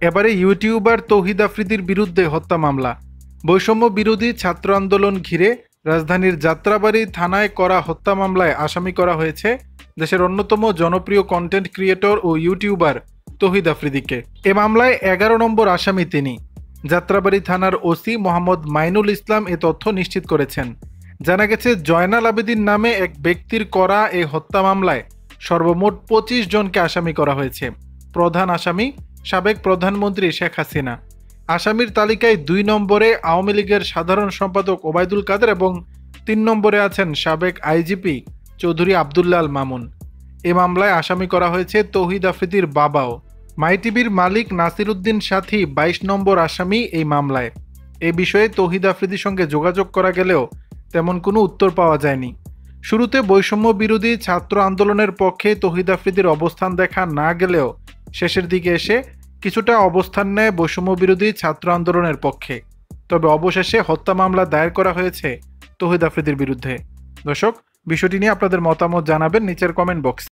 এবারে ইউটিউবার তৌহিদ আফ্রিদির বিরুদ্ধে হত্যা মামলা। বৈষম্য বিরোধী ছাত্র আন্দোলন ঘিরে রাজধানীর যাত্রাবাড়ী থানায় করা হত্যা মামলায় আসামি করা হয়েছে দেশের অন্যতম জনপ্রিয় কন্টেন্ট ক্রিয়েটর ও ইউটিউবার তৌহিদ আফ্রিদিকে। এ মামলায় 11 নম্বর আসামি তিনি। যাত্রাবাড়ী থানার ওসি মোহাম্মদ মাইনুল ইসলাম এ তথ্য নিশ্চিত করেছেন। জানা গেছে, জয়নাল আবেদিন নামে এক ব্যক্তির করা এই হত্যা মামলায় সর্বমোট 25 জনকে আসামি করা হয়েছে। প্রধান আসামি সাবেক প্রধানমন্ত্রী শেখ হাসিনা। আসামির তালিকায় 2 নম্বরে আওয়ামী লীগের সাধারণ সম্পাদক ওবায়দুল কাদের এবং 3 নম্বরে আছেন সাবেক আইজিপি চৌধুরী আবদুল্লাহ আল মামুন। এ মামলায় আসামি করা হয়েছে তৌহিদ আফ্রিদির বাবাও। মাই টিভির মালিক নাসির উদ্দিন সাথী 22 নম্বর আসামি এই মামলায়। এ বিষয়ে তৌহিদ আফ্রিদির সঙ্গে যোগাযোগ করা গেলেও তেমন কোনো উত্তর পাওয়া যায়নি। শুরুতে বৈষম্য বিরোধী ছাত্র আন্দোলনের পক্ষে তৌহিদ আফ্রিদির অবস্থান দেখা না গেলেও শেষের দিকে এসে কিছুটা অবস্থান নেয় বৈষম্য বিরোধী ছাত্র আন্দোলনের পক্ষে। তবে অবশেষে হত্যা মামলা দায়ের করা হয়েছে তৌহিদ আফ্রিদির বিরুদ্ধে। দর্শক, বিষয়টি নিয়ে আপনাদের মতামত জানাবেন নিচের কমেন্ট বক্সে।